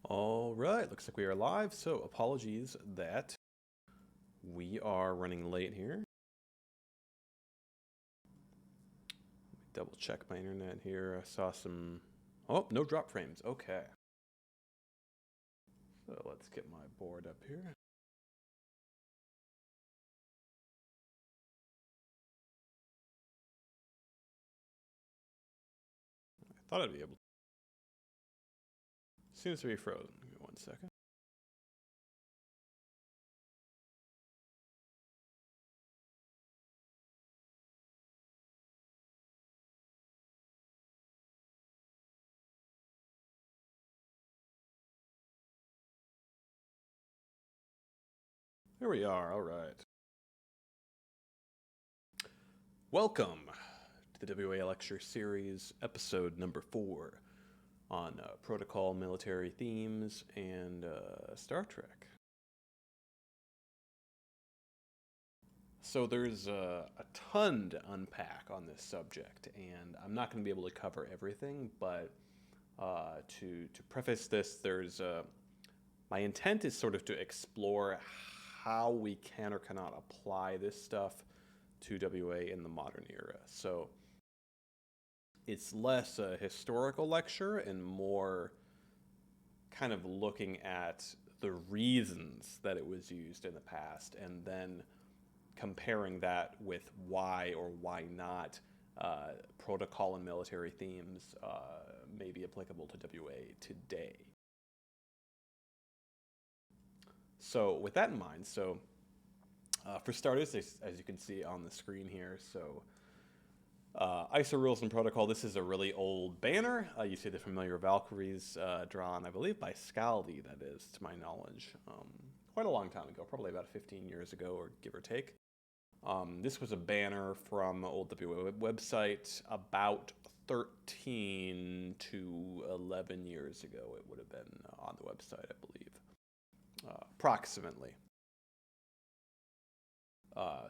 All right, looks like we are live, so apologies that we are running late here. Double check my internet here. I saw some. Oh, no drop frames. Okay. So let's get my board up here. I thought I'd be able to. Seems to be frozen. Give me 1 second. There we are. All right. Welcome to the WA Lecture Series, episode number 4 on protocol, military themes, and Star Trek. So there's a ton to unpack on this subject, and I'm not going to be able to cover everything. But to preface this, my intent is sort of to explore how we can or cannot apply this stuff to WA in the modern era. So it's less a historical lecture and more kind of looking at the reasons that it was used in the past, and then comparing that with why or why not protocol and military themes may be applicable to WA today. So with that in mind, for starters, as you can see on the screen here, ISO rules and protocol. This is a really old banner. You see the familiar Valkyries drawn, I believe, by Scaldi, that is, to my knowledge. Quite a long time ago, probably about 15 years ago, or give or take. This was a banner from Old WA website about 13 to 11 years ago. It would have been on the website, I believe, approximately.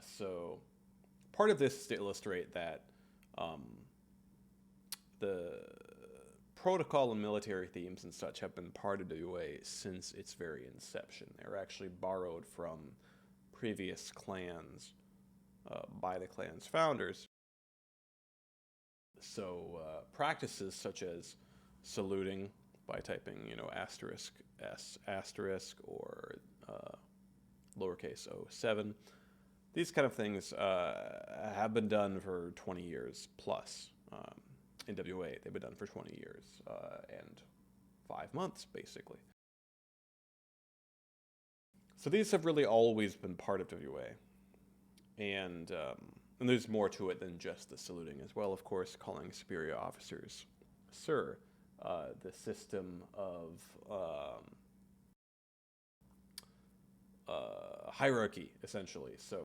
So part of this is to illustrate that the protocol and military themes and such have been part of WA since its very inception. They're actually borrowed from previous clans by the clan's founders. So practices such as saluting by typing, asterisk S asterisk or lowercase o7. These kind of things have been done for 20 years plus in WA. They've been done for 20 years and 5 months, basically. So these have really always been part of WA. And there's more to it than just the saluting as well, of course, calling superior officers sir. The system of hierarchy, essentially. So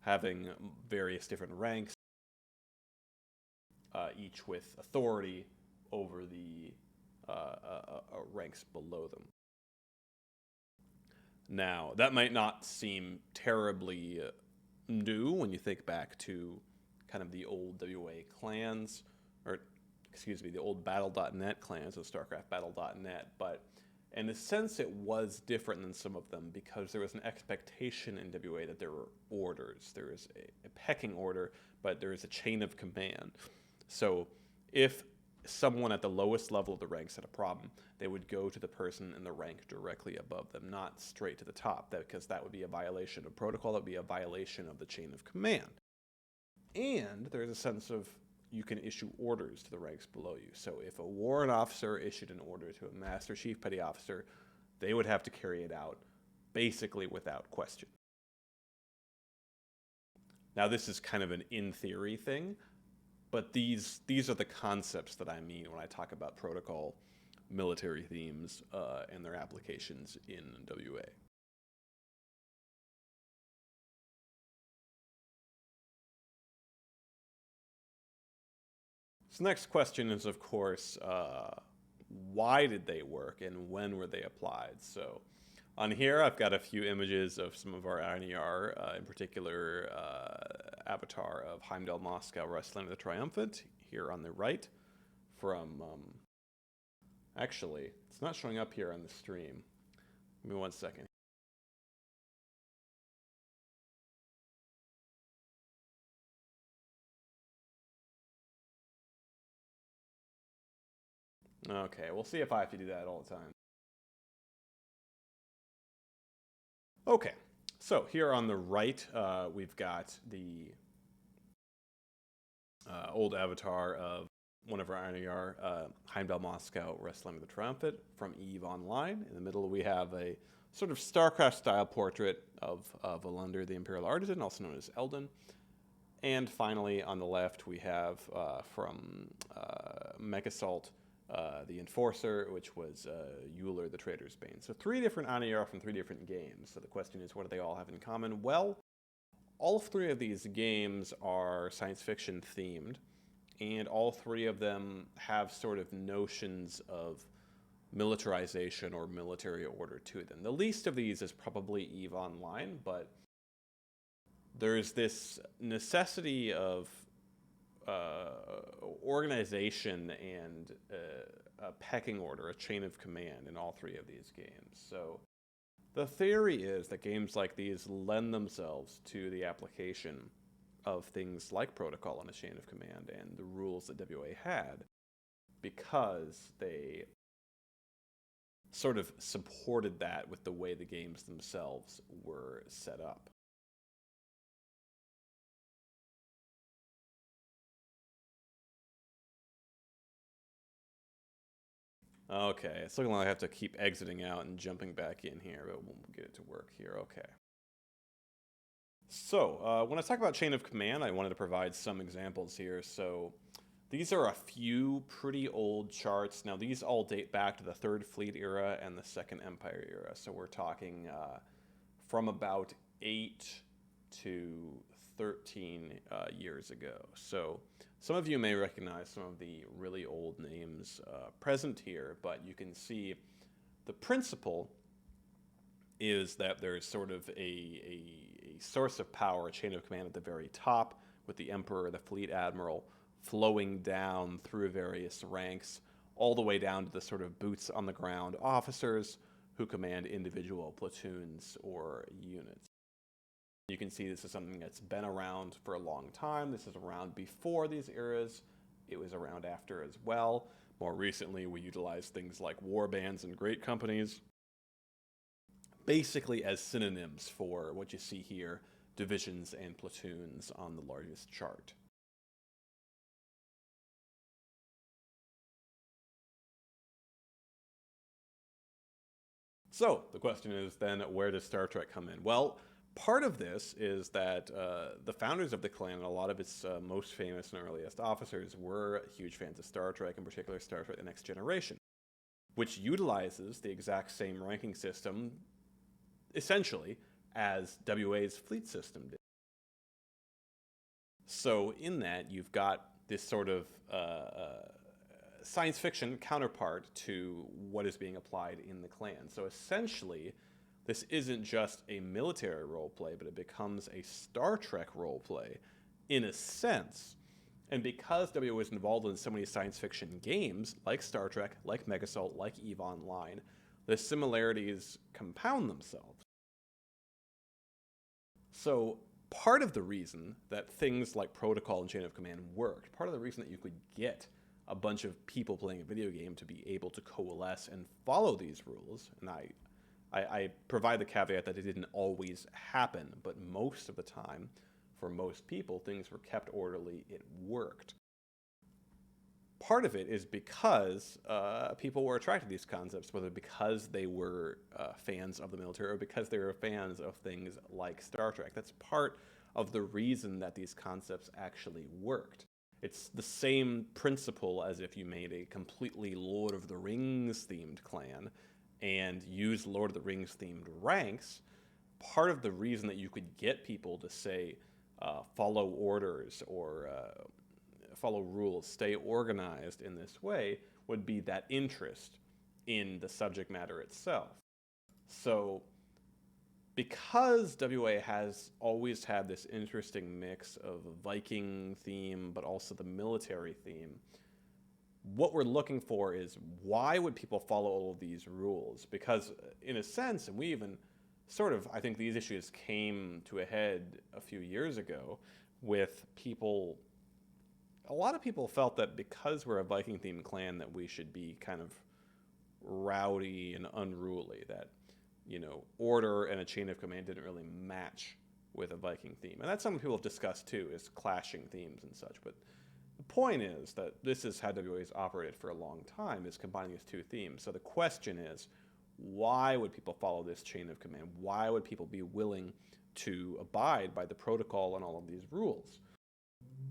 having various different ranks, each with authority over the ranks below them. Now, that might not seem terribly new when you think back to kind of the old WA clans, or excuse me, the old Battle.net clans of StarCraft Battle.net, but in a sense it was different than some of them because there was an expectation in WA that there were orders. There is a pecking order, but there is a chain of command. So if someone at the lowest level of the ranks had a problem, they would go to the person in the rank directly above them, not straight to the top, because that would be a violation of protocol. That would be a violation of the chain of command. And there's a sense of you can issue orders to the ranks below you. So if a warrant officer issued an order to a Master Chief Petty Officer, they would have to carry it out basically without question. Now this is kind of an in-theory thing, but these are the concepts that I mean when I talk about protocol, military themes, and their applications in WA. So the next question is, of course, why did they work and when were they applied? So on here, I've got a few images of some of our INER, in particular, avatar of Heimdall Moscow wrestling the Triumphant here on the right from Actually, it's not showing up here on the stream. Give me 1 second. Okay, we'll see if I have to do that all the time. Okay, so here on the right, we've got the old avatar of one of our INR, Heimdall Moscow wrestling the Triumphant from EVE Online. In the middle, we have a sort of StarCraft-style portrait of Volunder, the Imperial Artisan, also known as Eldon. And finally, on the left, we have from Mechasalt, the Enforcer, which was Euler, the Trader's Bane. So 3 different INR from 3 different games. So the question is, what do they all have in common? Well, all 3 of these games are science fiction themed, and all 3 of them have sort of notions of militarization or military order to them. The least of these is probably EVE Online, but there's this necessity of organization and a pecking order, a chain of command in all 3 of these games. So the theory is that games like these lend themselves to the application of things like protocol and a chain of command and the rules that WA had, because they sort of supported that with the way the games themselves were set up. Okay, it's looking like I have to keep exiting out and jumping back in here, but we'll get it to work here. Okay. So, when I talk about chain of command, I wanted to provide some examples here. So, these are a few pretty old charts. Now, these all date back to the Third Fleet era and the Second Empire era. So, we're talking from about 8 to 13 years ago. So, some of you may recognize some of the really old names present here, but you can see the principle is that there's sort of a source of power, a chain of command at the very top, with the Emperor, the Fleet Admiral, flowing down through various ranks, all the way down to the sort of boots on the ground officers who command individual platoons or units. You can see this is something that's been around for a long time. This is around before these eras. It was around after as well. More recently, we utilized things like war bands and great companies, basically as synonyms for what you see here, divisions and platoons on the largest chart. So the question is then, where does Star Trek come in? Well, part of this is that the founders of the clan and a lot of its most famous and earliest officers were huge fans of Star Trek, in particular Star Trek The Next Generation, which utilizes the exact same ranking system, essentially, as WA's fleet system did. So in that, you've got this sort of science fiction counterpart to what is being applied in the clan. So essentially, this isn't just a military roleplay, but it becomes a Star Trek roleplay in a sense. And because WA was involved in so many science fiction games, like Star Trek, like Mechasalt, like EVE Online, the similarities compound themselves. So part of the reason that things like Protocol and Chain of Command worked, part of the reason that you could get a bunch of people playing a video game to be able to coalesce and follow these rules, and I provide the caveat that it didn't always happen, but most of the time, for most people, things were kept orderly, it worked. Part of it is because people were attracted to these concepts, whether because they were fans of the military or because they were fans of things like Star Trek. That's part of the reason that these concepts actually worked. It's the same principle as if you made a completely Lord of the Rings themed clan and used Lord of the Rings themed ranks. Part of the reason that you could get people to say, follow orders or follow rules, stay organized in this way, would be that interest in the subject matter itself. So because WA has always had this interesting mix of Viking theme, but also the military theme, what we're looking for is, why would people follow all of these rules? Because in a sense, and we even sort of, I think these issues came to a head a few years ago with people, a lot of people felt that because we're a Viking themed clan that we should be kind of rowdy and unruly, that, you know, order and a chain of command didn't really match with a Viking theme. And that's something people have discussed too, is clashing themes and such. But the point is that this is how WoA has operated for a long time, is combining these two themes. So the question is, why would people follow this chain of command? Why would people be willing to abide by the protocol and all of these rules?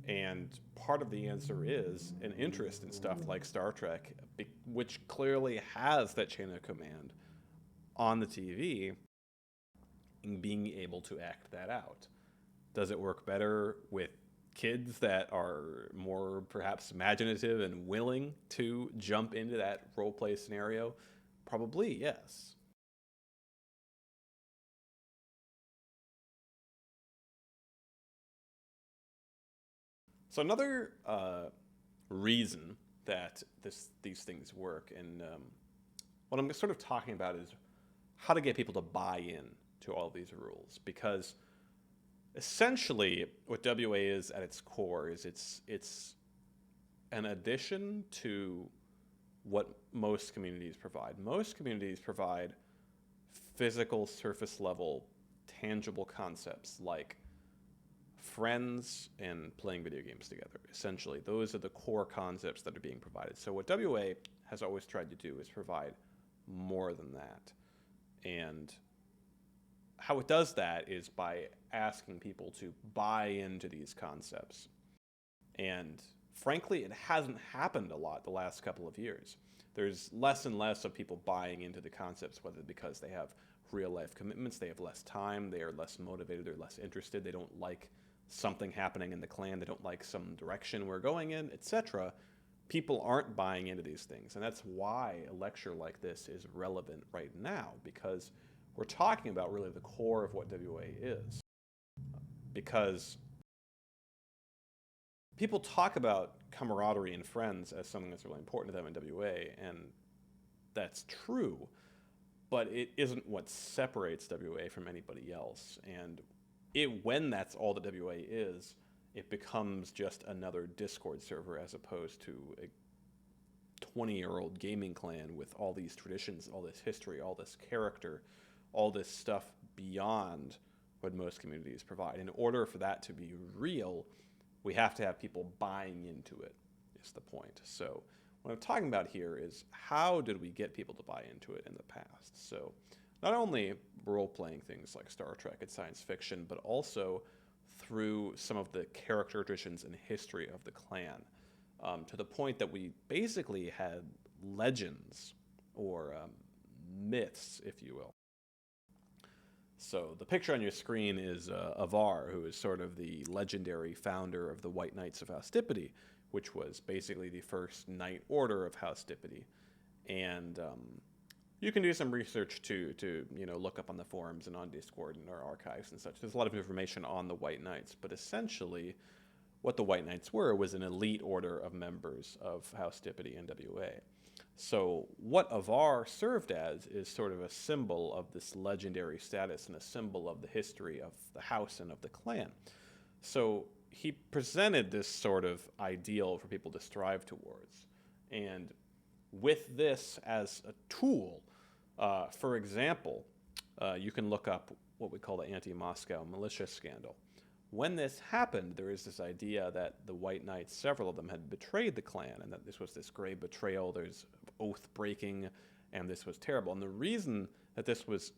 And part of the answer is an interest in stuff like Star Trek, which clearly has that chain of command on the TV, and being able to act that out. Does it work better with kids that are more perhaps imaginative and willing to jump into that role play scenario? Probably, yes. So another reason that these things work, and what I'm sort of talking about, is how to get people to buy in to all these rules. Because essentially what WA is at its core is it's an addition to what most communities provide. Most communities provide physical, surface level, tangible concepts like friends and playing video games together. Essentially, those are the core concepts that are being provided. So what WA has always tried to do is provide more than that. And how it does that is by asking people to buy into these concepts. And frankly, it hasn't happened a lot the last couple of years. There's less and less of people buying into the concepts, whether because they have real life commitments, they have less time, they are less motivated, they're less interested, they don't like something happening in the clan, they don't like some direction we're going in, etc. People aren't buying into these things. And that's why a lecture like this is relevant right now, because we're talking about really the core of what WA is. Because people talk about camaraderie and friends as something that's really important to them in WA, and that's true, but it isn't what separates WA from anybody else. And when that's all that WA is, it becomes just another Discord server as opposed to a 20-year-old gaming clan with all these traditions, all this history, all this character, all this stuff beyond what most communities provide. In order for that to be real, we have to have people buying into it, is the point. So what I'm talking about here is, how did we get people to buy into it in the past? So not only role-playing things like Star Trek and science fiction, but also through some of the character traditions and history of the clan, to the point that we basically had legends, or myths, if you will. So the picture on your screen is Avar, who is sort of the legendary founder of the White Knights of House Dipity, which was basically the first Knight Order of House Dipity. And you can do some research to look up on the forums and on Discord and our archives and such. There's a lot of information on the White Knights, but essentially what the White Knights were was an elite order of members of House Dipity and WA. So what Avar served as is sort of a symbol of this legendary status and a symbol of the history of the house and of the clan. So he presented this sort of ideal for people to strive towards. And with this as a tool, for example, you can look up what we call the anti-Moscow militia scandal. When this happened, there is this idea that the White Knights, several of them, had betrayed the clan, and that this was this grave betrayal. There's oath breaking, and this was terrible. And the reason that this was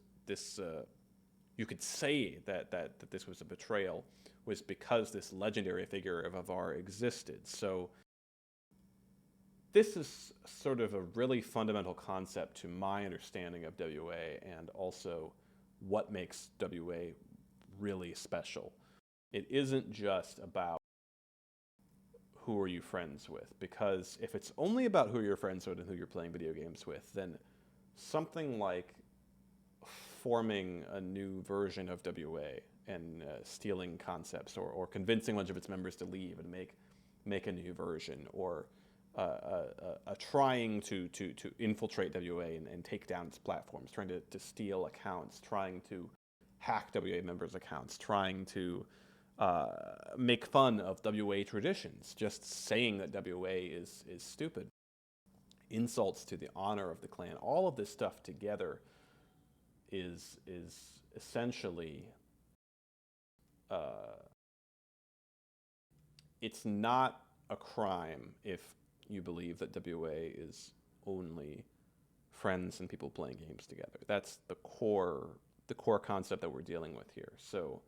you could say that this was a betrayal, was because this legendary figure of Avar existed. So this is sort of a really fundamental concept to my understanding of WA, and also what makes WA really special. It isn't just about who are you friends with, because if it's only about who you're friends with and who you're playing video games with, then something like forming a new version of WA and stealing concepts, or convincing a bunch of its members to leave and make a new version, or trying to infiltrate WA and take down its platforms, trying to steal accounts, trying to hack WA members' accounts, trying to make fun of WA traditions, just saying that WA is stupid. Insults to the honor of the clan. All of this stuff together is essentially it's not a crime if you believe that WA is only friends and people playing games together. That's the core concept that we're dealing with here. So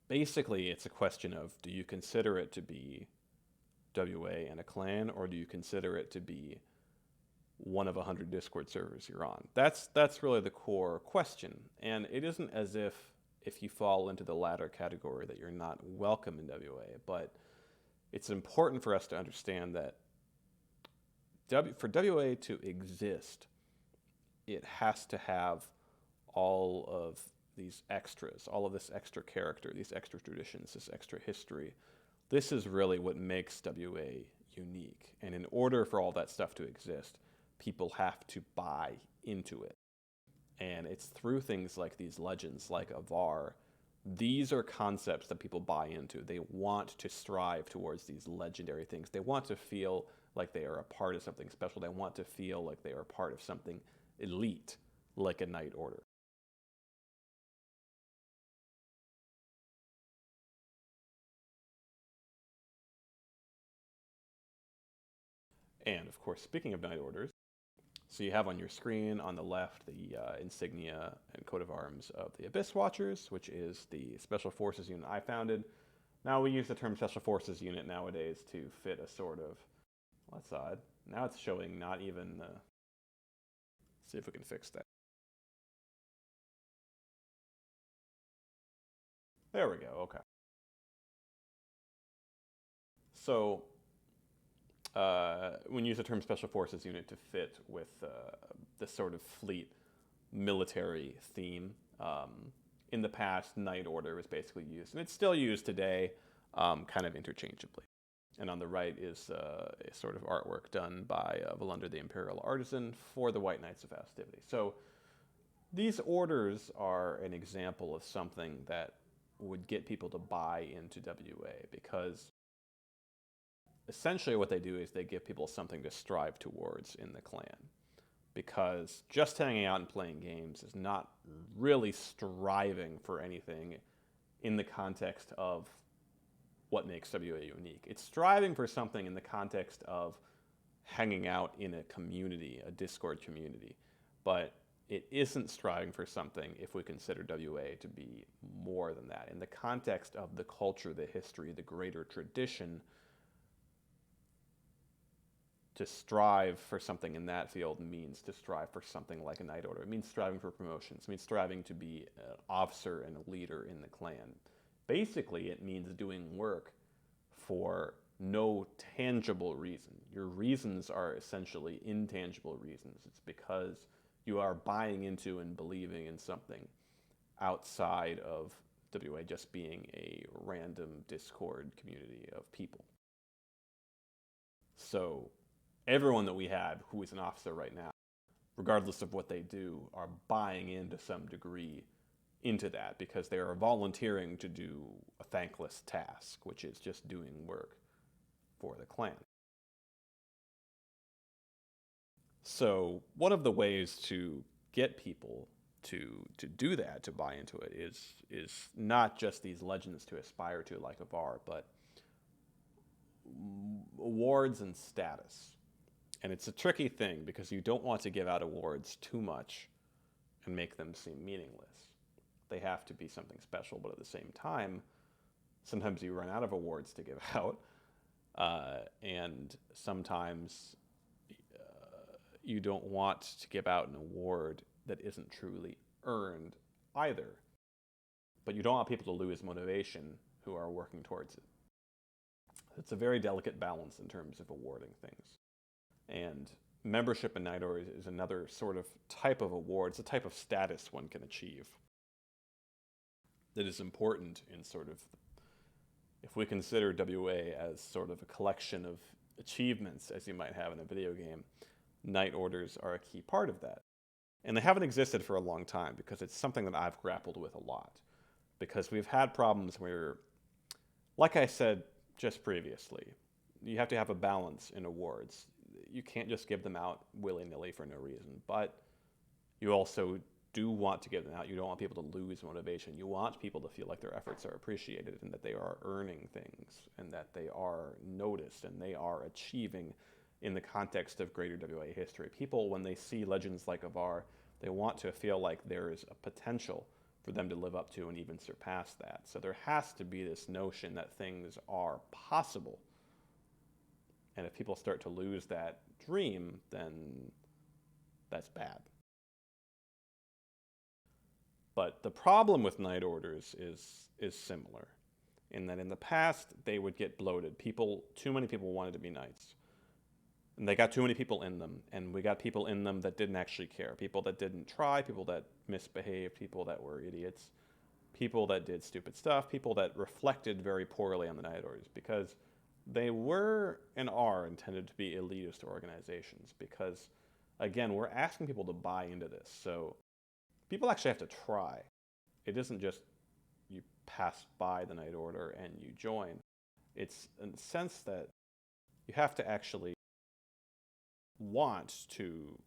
basically it's a question of, do you consider it to be WA and a clan, or do you consider it to be one of 100 Discord servers you're on? That's really the core question. And it isn't as if you fall into the latter category that you're not welcome in WA, but it's important for us to understand that for WA to exist, it has to have all of these extras, all of this extra character, these extra traditions, this extra history. This is really what makes WA unique. And in order for all that stuff to exist, people have to buy into it. And it's through things like these legends, like Avar. These are concepts that people buy into. They want to strive towards these legendary things. They want to feel like they are a part of something special. They want to feel like they are a part of something elite, like a Night Order. And of course, speaking of Night Orders, so you have on your screen on the left the insignia and coat of arms of the Abyss Watchers, which is the Special Forces unit I founded. Now we use the term Special Forces unit nowadays to fit a sort of, well, that's odd. Now it's showing not even the, see if we can fix that. There we go, okay. So when you use the term Special Forces unit to fit with this sort of fleet military theme. In the past, Night Order was basically used, and it's still used today, kind of interchangeably. And on the right is a sort of artwork done by Valunder the Imperial Artisan for the White Knights of Festivity. So these orders are an example of something that would get people to buy into WA, because essentially what they do is they give people something to strive towards in the clan. Because just hanging out and playing games is not really striving for anything in the context of what makes WA unique. It's striving for something in the context of hanging out in a community, a Discord community. But it isn't striving for something if we consider WA to be more than that. In the context of the culture, the history, the greater tradition, to strive for something in that field means to strive for something like a Night Order. It means striving for promotions. It means striving to be an officer and a leader in the clan. Basically, it means doing work for no tangible reason. Your reasons are essentially intangible reasons. It's because you are buying into and believing in something outside of WA just being a random Discord community of people. So everyone that we have who is an officer right now, regardless of what they do, are buying into some degree into that, because they are volunteering to do a thankless task, which is just doing work for the clan. So one of the ways to get people to do that, to buy into it, is not just these legends to aspire to like Avar, but awards and status. And it's a tricky thing, because you don't want to give out awards too much and make them seem meaningless. They have to be something special, but at the same time, sometimes you run out of awards to give out, and sometimes you don't want to give out an award that isn't truly earned either. But you don't want people to lose motivation who are working towards it. It's a very delicate balance in terms of awarding things. And membership in Night Order is another sort of type of award. It's a type of status one can achieve that is important in sort of if we consider WA as sort of a collection of achievements, as you might have in a video game, night orders are a key part of that. And they haven't existed for a long time because it's something that I've grappled with a lot. Because we've had problems where, like I said just previously, you have to have a balance in awards. You can't just give them out willy-nilly for no reason, but you also do want to give them out. You don't want people to lose motivation. You want people to feel like their efforts are appreciated and that they are earning things and that they are noticed and they are achieving in the context of greater WA history. People, when they see legends like Avar, they want to feel like there is a potential for them to live up to and even surpass that. So there has to be this notion that things are possible. And if people start to lose that dream, then that's bad. But the problem with night orders is similar, in that in the past they would get bloated. Too many people wanted to be knights. And they got too many people in them, and we got people in them that didn't actually care. People that didn't try, people that misbehaved, people that were idiots, people that did stupid stuff, people that reflected very poorly on the night orders, because they were and are intended to be elitist organizations. Because, again, we're asking people to buy into this. So people actually have to try. It isn't just you pass by the night order and you join. It's in the sense that you have to actually want to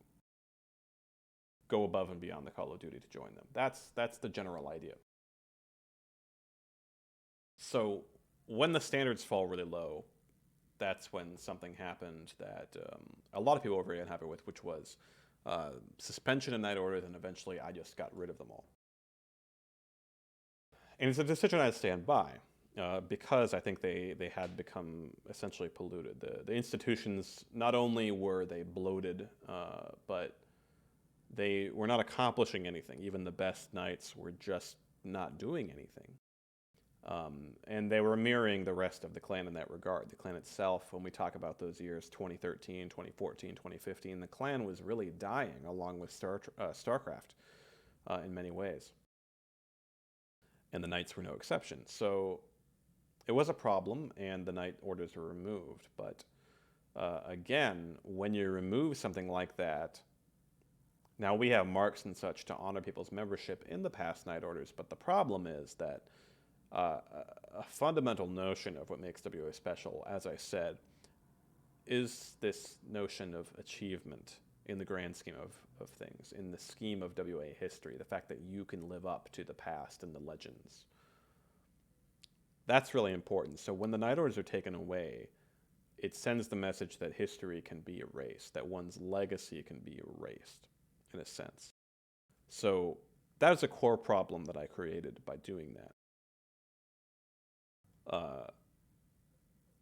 go above and beyond the call of duty to join them. That's the general idea. So when the standards fall really low, that's when something happened that a lot of people were very unhappy with, which was suspension of night orders, and eventually I just got rid of them all. And it's a decision I stand by. Because I think they had become essentially polluted. The institutions, not only were they bloated, but they were not accomplishing anything. Even the best knights were just not doing anything. And they were mirroring the rest of the clan in that regard. The clan itself, when we talk about those years, 2013, 2014, 2015, the clan was really dying along with StarCraft in many ways. And the knights were no exception. So it was a problem, and the night orders were removed. But again, when you remove something like that, now we have marks and such to honor people's membership in the past night orders, but the problem is that a fundamental notion of what makes WA special, as I said, is this notion of achievement in the grand scheme of things, in the scheme of WA history, the fact that you can live up to the past and the legends. That's really important. So when the night orders are taken away, it sends the message that history can be erased, that one's legacy can be erased, in a sense. So that is a core problem that I created by doing that.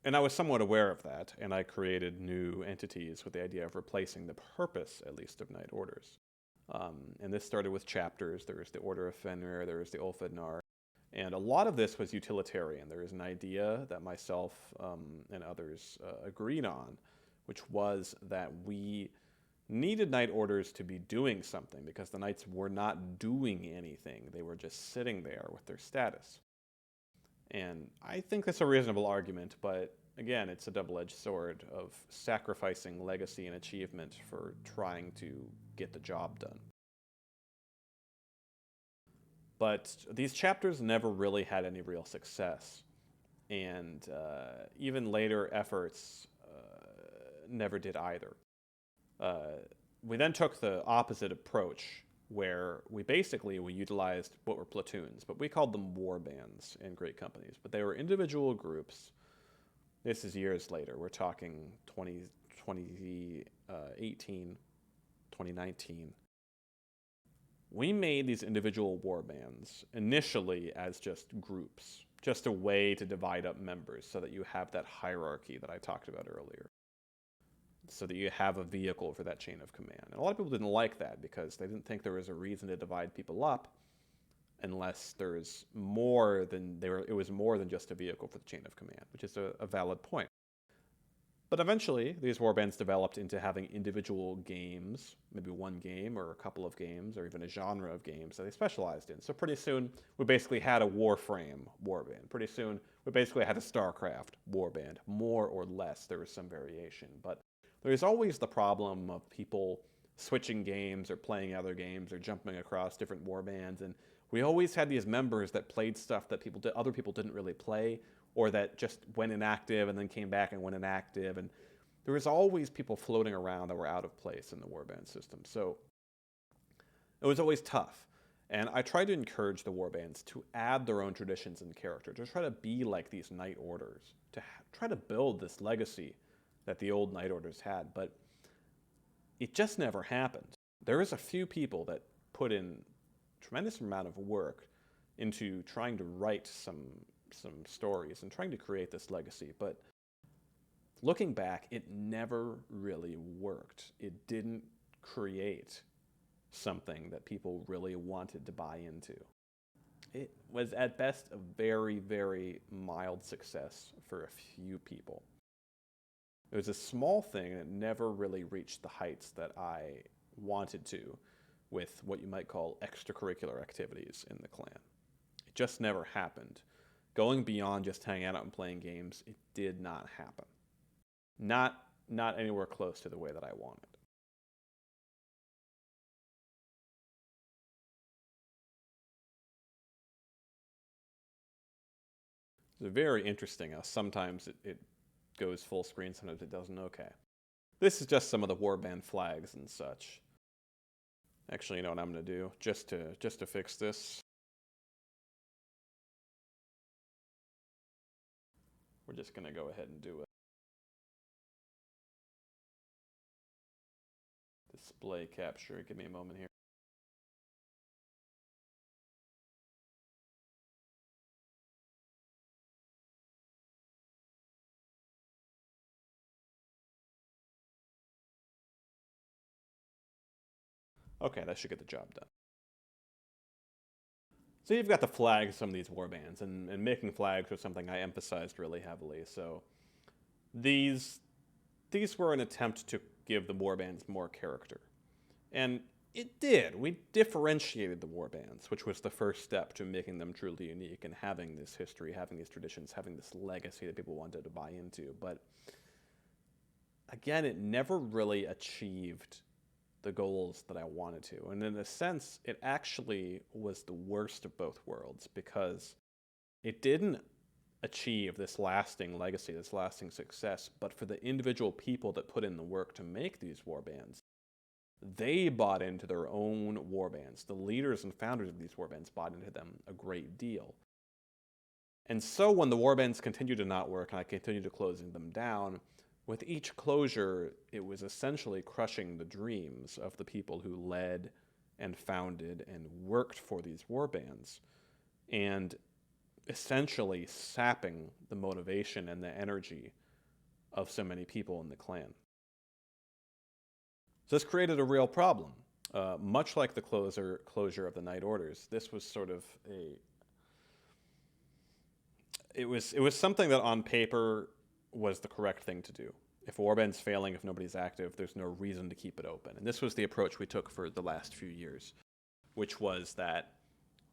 And I was somewhat aware of that, and I created new entities with the idea of replacing the purpose, at least, of night orders. And this started with chapters. There is the Order of Fenrir, there is the Ulfhednar. And a lot of this was utilitarian. There is an idea that myself and others agreed on, which was that we needed night orders to be doing something, because the knights were not doing anything. They were just sitting there with their status. And I think that's a reasonable argument, but again, it's a double-edged sword of sacrificing legacy and achievement for trying to get the job done. But these chapters never really had any real success, and even later efforts never did either. We then took the opposite approach, where we utilized what were platoons, but we called them war bands in great companies. But they were individual groups. This is years later. We're talking 2018, 2019. We made these individual war bands initially as just groups, just a way to divide up members so that you have that hierarchy that I talked about earlier, so that you have a vehicle for that chain of command. And a lot of people didn't like that because they didn't think there was a reason to divide people up unless there's more than it was more than just a vehicle for the chain of command, which is a valid point. But eventually, these warbands developed into having individual games, maybe one game or a couple of games, or even a genre of games that they specialized in. So pretty soon, we basically had a Warframe warband. Pretty soon, we basically had a StarCraft warband. More or less, there was some variation. But there's always the problem of people switching games or playing other games or jumping across different warbands. And we always had these members that played stuff that other people didn't really play, or that just went inactive and then came back and went inactive. And there was always people floating around that were out of place in the warband system. So it was always tough. And I tried to encourage the warbands to add their own traditions and character, to try to be like these Night Orders, to try to build this legacy that the old Night Orders had. But it just never happened. There is a few people that put in a tremendous amount of work into trying to write some stories and trying to create this legacy, but looking back, it never really worked. It didn't create something that people really wanted to buy into. It was at best a very, very mild success for a few people. It was a small thing that never really reached the heights that I wanted to with what you might call extracurricular activities in the clan. It just never happened. Going beyond just hanging out and playing games, it did not happen. Not anywhere close to the way that I wanted. It's very interesting how sometimes it goes full screen, sometimes it doesn't. Okay. This is just some of the warband flags and such. Actually, you know what I'm going to do? Just to fix this, we're just going to go ahead and do it. Display capture. Give me a moment here. Okay, that should get the job done. So you've got the flags from these warbands, and making flags was something I emphasized really heavily. So these were an attempt to give the warbands more character. And it did. We differentiated the warbands, which was the first step to making them truly unique and having this history, having these traditions, having this legacy that people wanted to buy into. But again, it never really achieved the goals that I wanted to. And in a sense, it actually was the worst of both worlds, because it didn't achieve this lasting legacy, this lasting success, but for the individual people that put in the work to make these warbands, they bought into their own warbands. The leaders and founders of these warbands bought into them a great deal. And so when the warbands continued to not work and I continued to closing them down, with each closure, it was essentially crushing the dreams of the people who led and founded and worked for these warbands, and essentially sapping the motivation and the energy of so many people in the clan. So this created a real problem. Much like the closure of the Night Orders, this was sort of it was something that on paper was the correct thing to do. If a warband's failing, if nobody's active, there's no reason to keep it open. And this was the approach we took for the last few years, which was that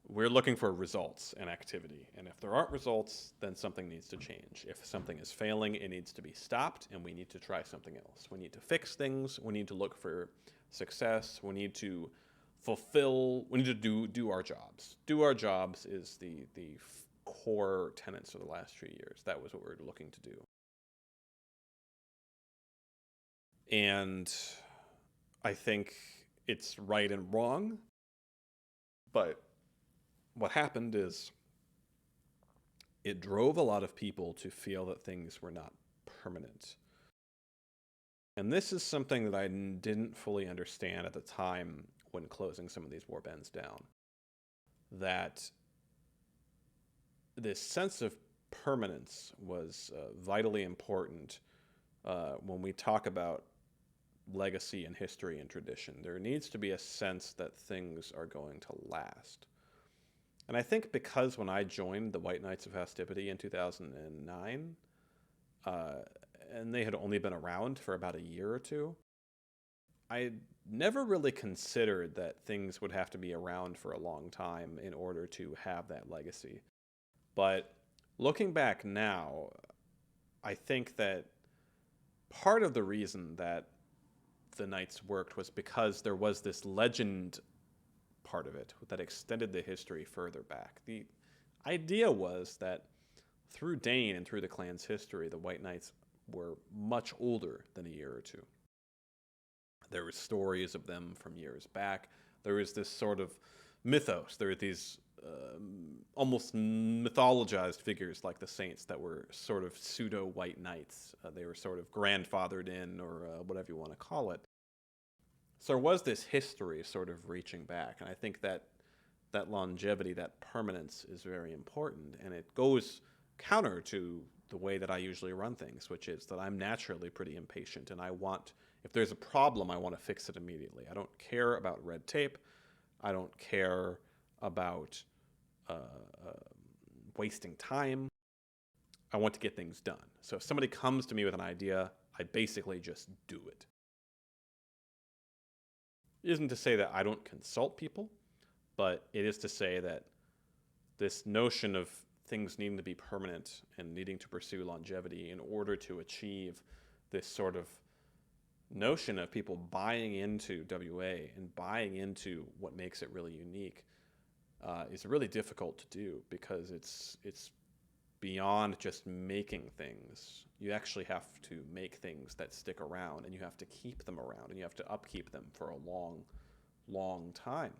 we're looking for results and activity. And if there aren't results, then something needs to change. If something is failing, it needs to be stopped, and we need to try something else. We need to fix things. We need to look for success. We need to we need to do our jobs. Do our jobs is the core tenets of the last few years. That was what we were looking to do. And I think it's right and wrong, but what happened is it drove a lot of people to feel that things were not permanent. And this is something that I didn't fully understand at the time when closing some of these warbands down. That this sense of permanence was vitally important when we talk about legacy and history and tradition. There needs to be a sense that things are going to last. And I think because when I joined the White Knights of Hastipity in 2009, uh, and they had only been around for about a year or two. I never really considered that things would have to be around for a long time in order to have that legacy. But looking back now, I think that part of the reason that the Knights worked was because there was this legend part of it that extended the history further back. The idea was that through Dane and through the clan's history, the White Knights were much older than a year or two. There were stories of them from years back. There was this sort of mythos. There were these almost mythologized figures like the saints that were sort of pseudo white knights. They were sort of grandfathered in, or whatever you want to call it. So there was this history sort of reaching back, and I think that that longevity, that permanence is very important, and it goes counter to the way that I usually run things, which is that I'm naturally pretty impatient, and I want, if there's a problem, I want to fix it immediately. I don't care about red tape. I don't care about wasting time. I want to get things done. So if somebody comes to me with an idea, I basically just do it. It isn't to say that I don't consult people, but it is to say that this notion of things needing to be permanent and needing to pursue longevity in order to achieve this sort of notion of people buying into WA and buying into what makes it really unique is really difficult to do, because it's beyond just making things. You actually have to make things that stick around, and you have to keep them around, and you have to upkeep them for a long, long time.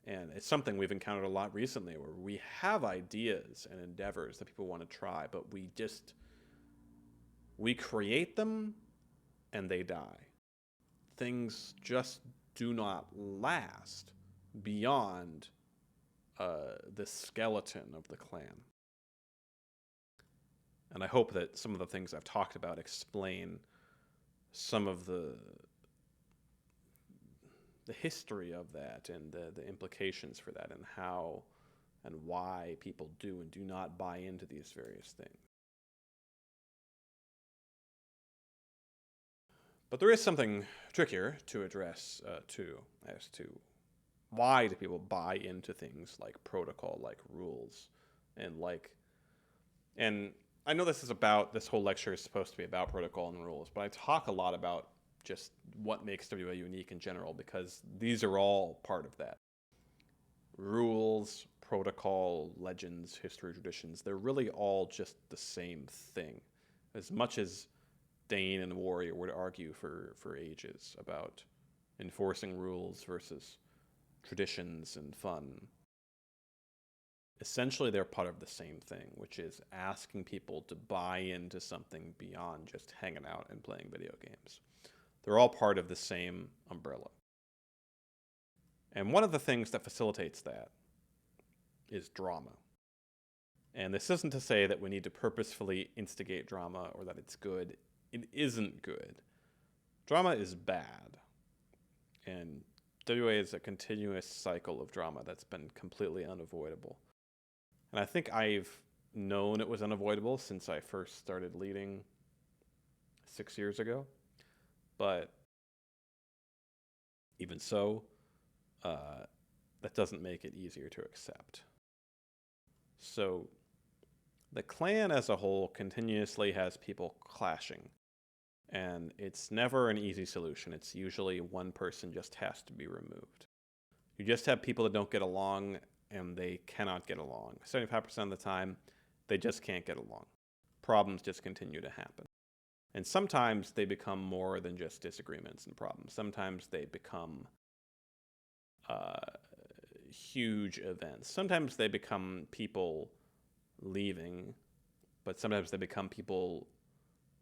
And it's something we've encountered a lot recently, where we have ideas and endeavors that people want to try, but we create them and they die. Things just do not last beyond the skeleton of the clan. And I hope that some of the things I've talked about explain some of the history of that, and the implications for that, and how and why people do and do not buy into these various things. But there is something trickier to address too, as to why do people buy into things like protocol, like rules, and I know this whole lecture is supposed to be about protocol and rules, but I talk a lot about just what makes WA unique in general, because these are all part of that. Rules, protocol, legends, history, traditions, they're really all just the same thing. As much as Dane and Warrior would argue for ages about enforcing rules versus traditions and fun, essentially they're part of the same thing, which is asking people to buy into something beyond just hanging out and playing video games. They're all part of the same umbrella. And one of the things that facilitates that is drama. And this isn't to say that we need to purposefully instigate drama or that it's good. It isn't good. Drama is bad. And WA is a continuous cycle of drama that's been completely unavoidable. And I think I've known it was unavoidable since I first started leading 6 years ago. But even so, that doesn't make it easier to accept. So the clan as a whole continuously has people clashing. And it's never an easy solution. It's usually one person just has to be removed. You just have people that don't get along, and they cannot get along. 75% of the time, they just can't get along. Problems just continue to happen. And sometimes they become more than just disagreements and problems. Sometimes they become huge events. Sometimes they become people leaving, but sometimes they become people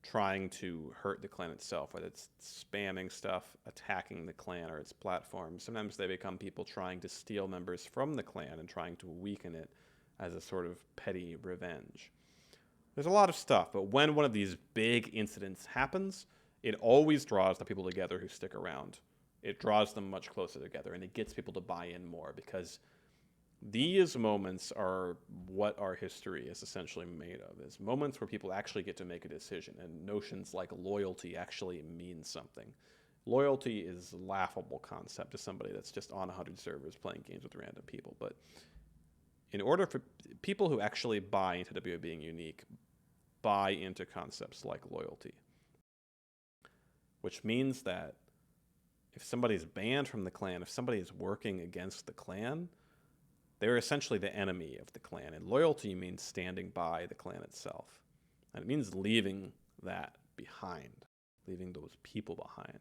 trying to hurt the clan itself, whether it's spamming stuff, attacking the clan or its platform. Sometimes they become people trying to steal members from the clan and trying to weaken it as a sort of petty revenge. There's a lot of stuff, but when one of these big incidents happens, it always draws the people together who stick around. It draws them much closer together, and it gets people to buy in more, because These moments are what our history is essentially made of, is moments where people actually get to make a decision, and notions like loyalty actually mean something. Loyalty is a laughable concept to somebody that's just on 100 servers playing games with random people, but in order for people who actually buy into WoW being unique, buy into concepts like loyalty, which means that if somebody's banned from the clan, if somebody is working against the clan, they're essentially the enemy of the clan. And loyalty means standing by the clan itself. And it means leaving that behind, leaving those people behind.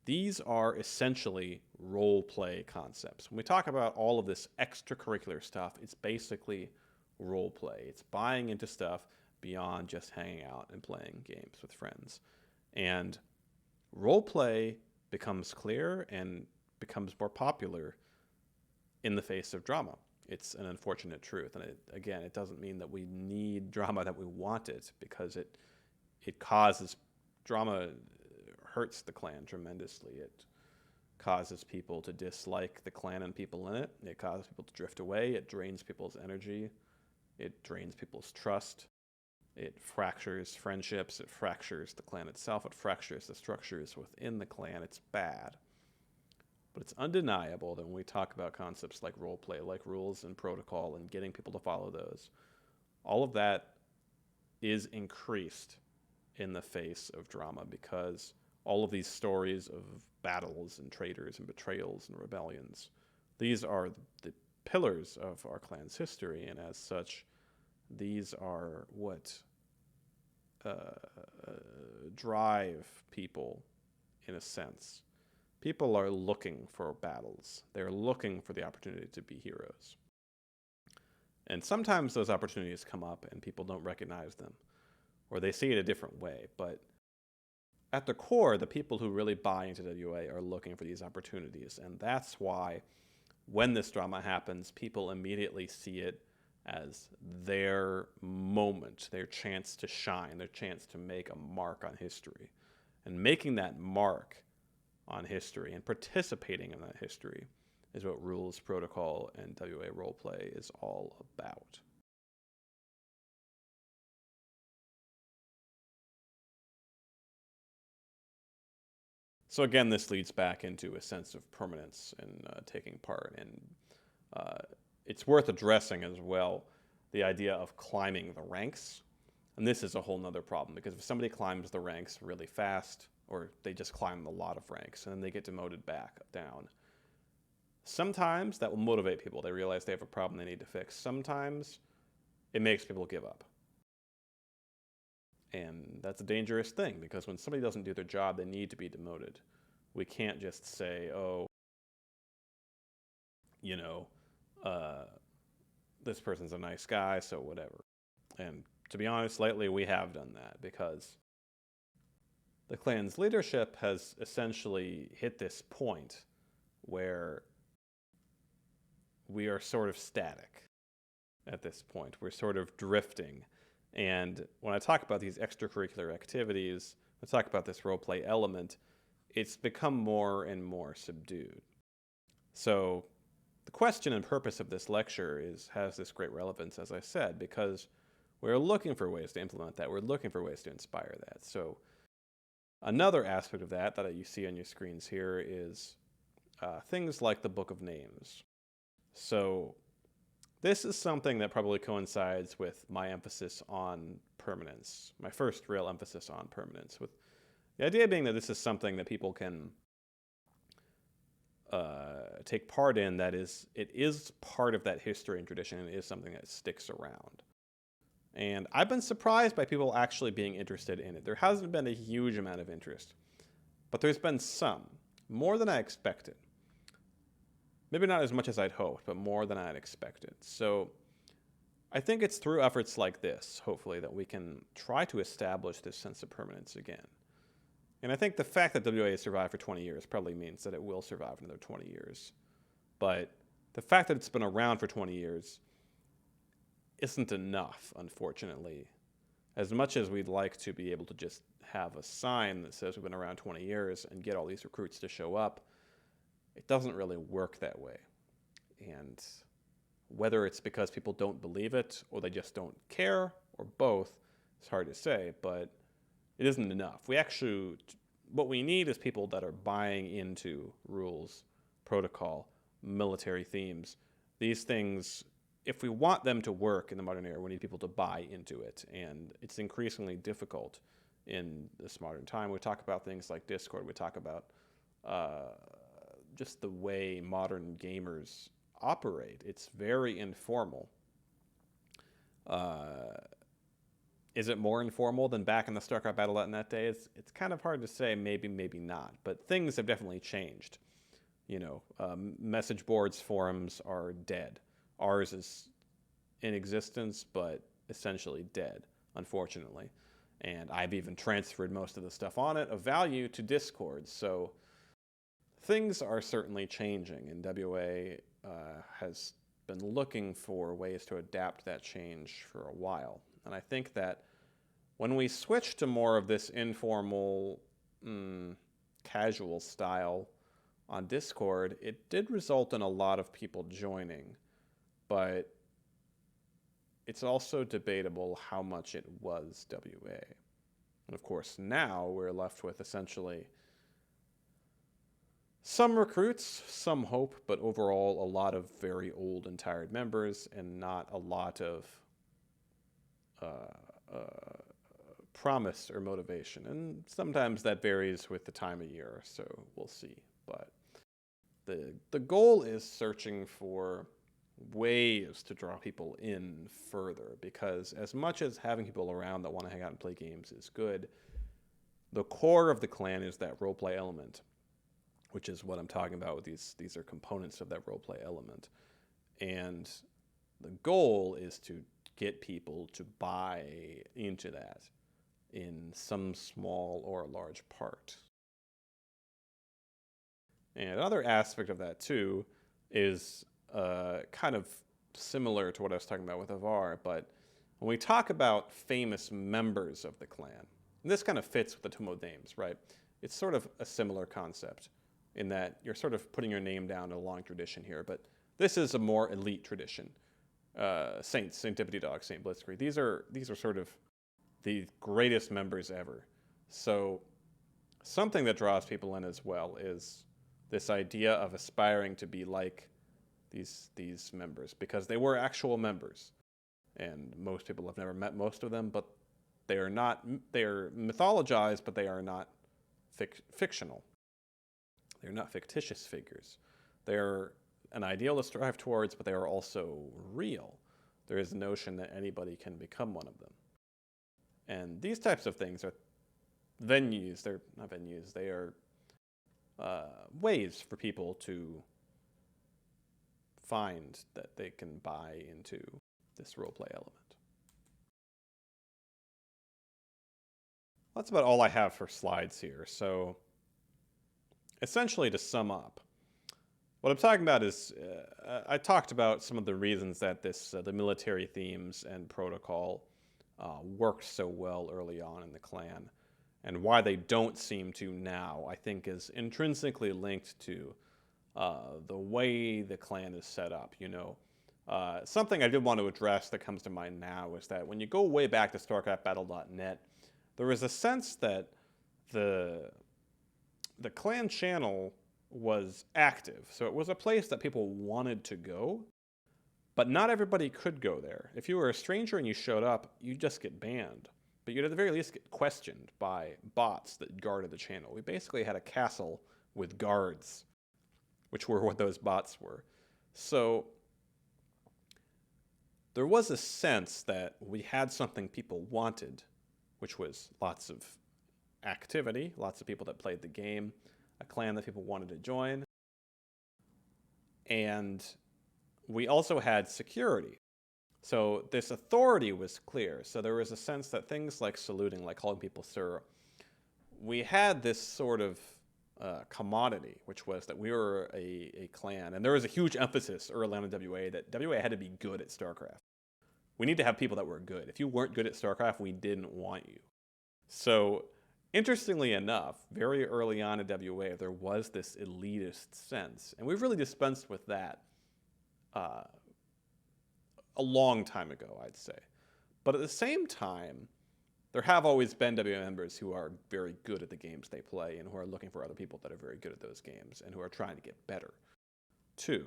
These are essentially role play concepts. When we talk about all of this extracurricular stuff, it's basically role play. It's buying into stuff beyond just hanging out and playing games with friends. And role play becomes clear and becomes more popular in the face of drama. It's an unfortunate truth. And it doesn't mean that we need drama, that we want it, because it causes drama, hurts the clan tremendously. It causes people to dislike the clan and people in it. It causes people to drift away. It drains people's energy. It drains people's trust. It fractures friendships. It fractures the clan itself. It fractures the structures within the clan. It's bad. But it's undeniable that when we talk about concepts like roleplay, like rules and protocol, and getting people to follow those, all of that is increased in the face of drama, because all of these stories of battles and traitors and betrayals and rebellions, these are the pillars of our clan's history, and as such, these are what drive people, in a sense. People are looking for battles. They're looking for the opportunity to be heroes. And sometimes those opportunities come up and people don't recognize them, or they see it a different way. But at the core, the people who really buy into WoA are looking for these opportunities. And that's why when this drama happens, people immediately see it as their moment, their chance to shine, their chance to make a mark on history. And making that mark on history and participating in that history is what rules, protocol, and WoA roleplay is all about. So again, this leads back into a sense of permanence in taking part, and it's worth addressing as well the idea of climbing the ranks. And this is a whole nother problem, because if somebody climbs the ranks really fast, or they just climb a lot of ranks and then they get demoted back down, sometimes that will motivate people. They realize they have a problem they need to fix. Sometimes it makes people give up. And that's a dangerous thing, because when somebody doesn't do their job, they need to be demoted. We can't just say, oh, this person's a nice guy, so whatever. And to be honest, lately we have done that, because the clan's leadership has essentially hit this point where we are sort of static at this point. We're sort of drifting. And when I talk about these extracurricular activities, I talk about this roleplay element, it's become more and more subdued. So the question and purpose of this lecture has this great relevance, as I said, because we're looking for ways to implement that. We're looking for ways to inspire that. So another aspect of that you see on your screens here is things like the Book of Names. So this is something that probably coincides with my emphasis on permanence, my first real emphasis on permanence, with the idea being that this is something that people can take part in, that is, it is part of that history and tradition, and it is something that sticks around. And I've been surprised by people actually being interested in it. There hasn't been a huge amount of interest, but there's been some, more than I expected. Maybe not as much as I'd hoped, but more than I'd expected. So I think it's through efforts like this, hopefully, that we can try to establish this sense of permanence again. And I think the fact that WoA has survived for 20 years probably means that it will survive another 20 years. But the fact that it's been around for 20 years isn't enough, unfortunately. As much as we'd like to be able to just have a sign that says we've been around 20 years and get all these recruits to show up, it doesn't really work that way. And Whether it's because people don't believe it or they just don't care or both, it's hard to say, but it isn't enough. What we need is people that are buying into rules, protocol, military themes. These things, if we want them to work in the modern era, we need people to buy into it. And it's increasingly difficult in this modern time. We talk about things like Discord. We talk about just the way modern gamers operate. It's very informal. Is it more informal than back in the StarCraft Battle.net days? It's kind of hard to say, maybe, maybe not. But things have definitely changed. Message boards, forums are dead. Ours is in existence, but essentially dead, unfortunately. And I've even transferred most of the stuff on it of value to Discord. So things are certainly changing, and WA has been looking for ways to adapt that change for a while. And I think that when we switch to more of this informal, casual style on Discord, it did result in a lot of people joining, but it's also debatable how much it was WA. And of course, now we're left with essentially some recruits, some hope, but overall a lot of very old and tired members and not a lot of promise or motivation. And sometimes that varies with the time of year, so we'll see. But the goal is searching for ways to draw people in further, because as much as having people around that want to hang out and play games is good, the core of the clan is that roleplay element, which is what I'm talking about with these are components of that roleplay element. And the goal is to get people to buy into that in some small or large part. And another aspect of that too is kind of similar to what I was talking about with Avar, but when we talk about famous members of the clan, and this kind of fits with the Tome of Names, right? It's sort of a similar concept in that you're sort of putting your name down in a long tradition here, but this is a more elite tradition. Saints, Saint Deputy Dog, Saint Blitzkrieg. These are sort of the greatest members ever. So something that draws people in as well is this idea of aspiring to be like these members, because they were actual members. And most people have never met most of them, but they are mythologized, but they are not fictional. They're not fictitious figures. They're an ideal to strive towards, but they are also real. There is a notion that anybody can become one of them. And these types of things are venues, they're not venues, they are ways for people to find that they can buy into this roleplay element. That's about all I have for slides here. So essentially, to sum up, what I'm talking about is, I talked about some of the reasons that the military themes and protocol worked so well early on in the clan, and why they don't seem to now, I think is intrinsically linked to the way the clan is set up. Something I did want to address that comes to mind now is that when you go way back to StarCraftBattle.net, there was a sense that the clan channel was active. So it was a place that people wanted to go, but not everybody could go there. If you were a stranger and you showed up, you'd just get banned. But you'd at the very least get questioned by bots that guarded the channel. We basically had a castle with guards, which were what those bots were. So there was a sense that we had something people wanted, which was lots of activity, lots of people that played the game, a clan that people wanted to join. And we also had security. So this authority was clear. So there was a sense that things like saluting, like calling people sir, we had this sort of commodity, which was that we were a clan. And there was a huge emphasis early on in WA that WA had to be good at StarCraft. We need to have people that were good. If you weren't good at StarCraft, we didn't want you. So interestingly enough, very early on in WA, there was this elitist sense. And we've really dispensed with that a long time ago, I'd say. But at the same time, there have always been WM members who are very good at the games they play and who are looking for other people that are very good at those games and who are trying to get better too.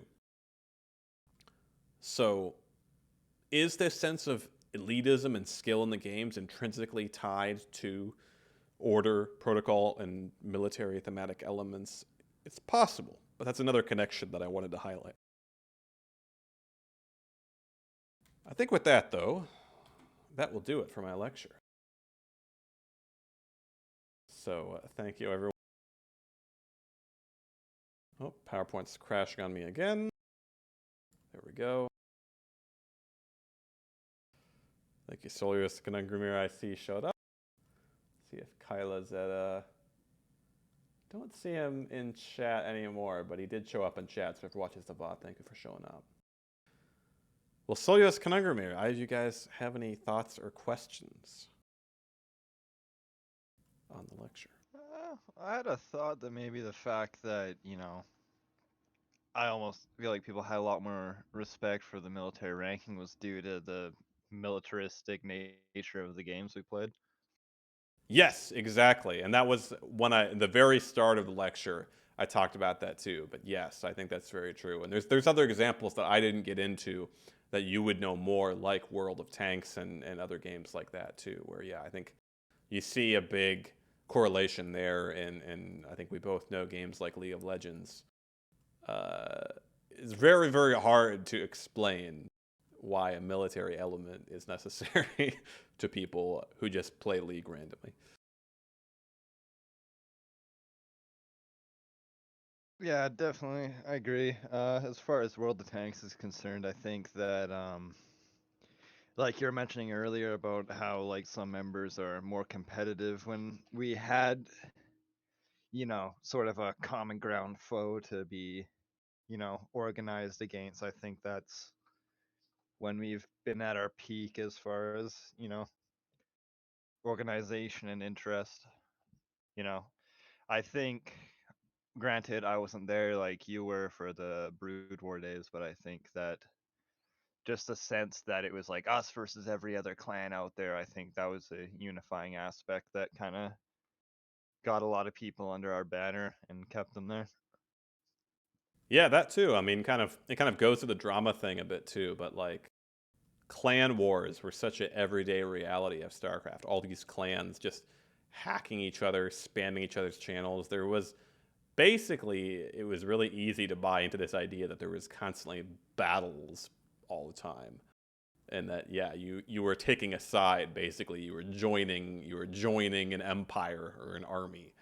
So, is this sense of elitism and skill in the games intrinsically tied to order, protocol, and military thematic elements? It's possible, but that's another connection that I wanted to highlight. I think with that, though, that will do it for my lecture. So thank you, everyone. Oh, PowerPoint's crashing on me again. There we go. Thank you, Solius Kanangramir, I see showed up. See if Kyla's at don't see him in chat anymore, but he did show up in chat, so if he watches the VOD, thank you for showing up. Well, Solius Kanangramir, do you guys have any thoughts or questions on the lecture? I had a thought that maybe the fact that, I almost feel like people had a lot more respect for the military ranking was due to the militaristic nature of the games we played. Yes, exactly. And that was when in the very start of the lecture, I talked about that too. But yes, I think that's very true. And there's other examples that I didn't get into that you would know more, like World of Tanks and other games like that too, where yeah, I think you see a big correlation there. And I think we both know games like League of Legends. It's very, very hard to explain why a military element is necessary to people who just play League randomly. Yeah, definitely. I agree. As far as World of Tanks is concerned, I think that like you were mentioning earlier about how like some members are more competitive when we had sort of a common ground foe to be, organized against. I think that's when we've been at our peak as far as, organization and interest. You know, I think, granted, I wasn't there like you were for the Brood War days, but I think that just the sense that it was like us versus every other clan out there, I think that was a unifying aspect that kind of got a lot of people under our banner and kept them there. Yeah, that too. I mean, it kind of goes to the drama thing a bit too, but like clan wars were such an everyday reality of StarCraft. All these clans just hacking each other, spamming each other's channels. There was basically it was really easy to buy into this idea that there was constantly battles all the time. And that yeah, you were taking a side basically. You were joining an empire or an army,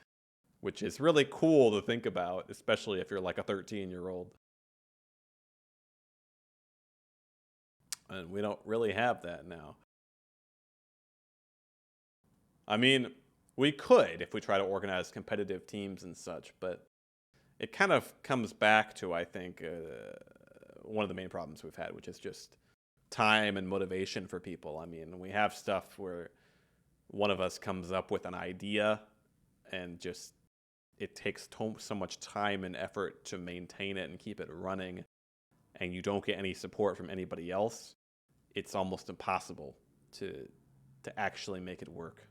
which is really cool to think about, especially if you're like a 13-year-old. And we don't really have that now. I mean, we could if we try to organize competitive teams and such, but it kind of comes back to, I think, one of the main problems we've had, which is just time and motivation for people. I mean, we have stuff where one of us comes up with an idea and just it takes so much time and effort to maintain it and keep it running, and you don't get any support from anybody else. It's almost impossible to actually make it work.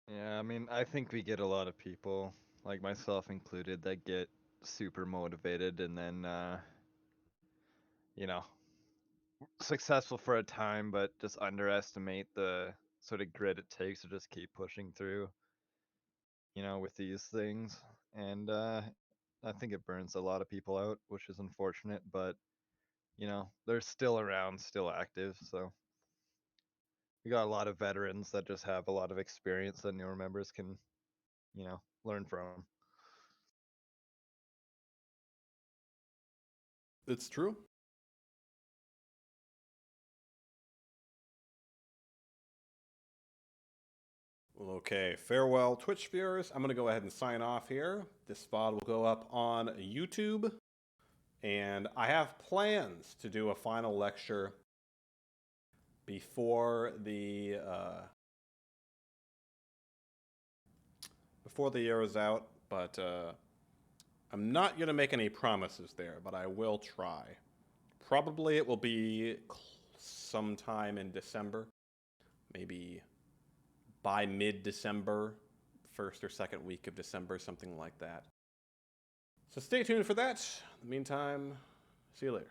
Yeah, I mean, I think we get a lot of people, like myself included, that get super motivated and then, you know, successful for a time, but just underestimate the sort of grit it takes to just keep pushing through, with these things. And I think it burns a lot of people out, which is unfortunate, but, they're still around, still active. So we got a lot of veterans that just have a lot of experience that newer members can, learn from. It's true. Okay, farewell, Twitch viewers. I'm going to go ahead and sign off here. This VOD will go up on YouTube. And I have plans to do a final lecture before the year is out, but I'm not going to make any promises there, but I will try. Probably it will be sometime in December, maybe by mid-December, first or second week of December, something like that. So stay tuned for that. In the meantime, see you later.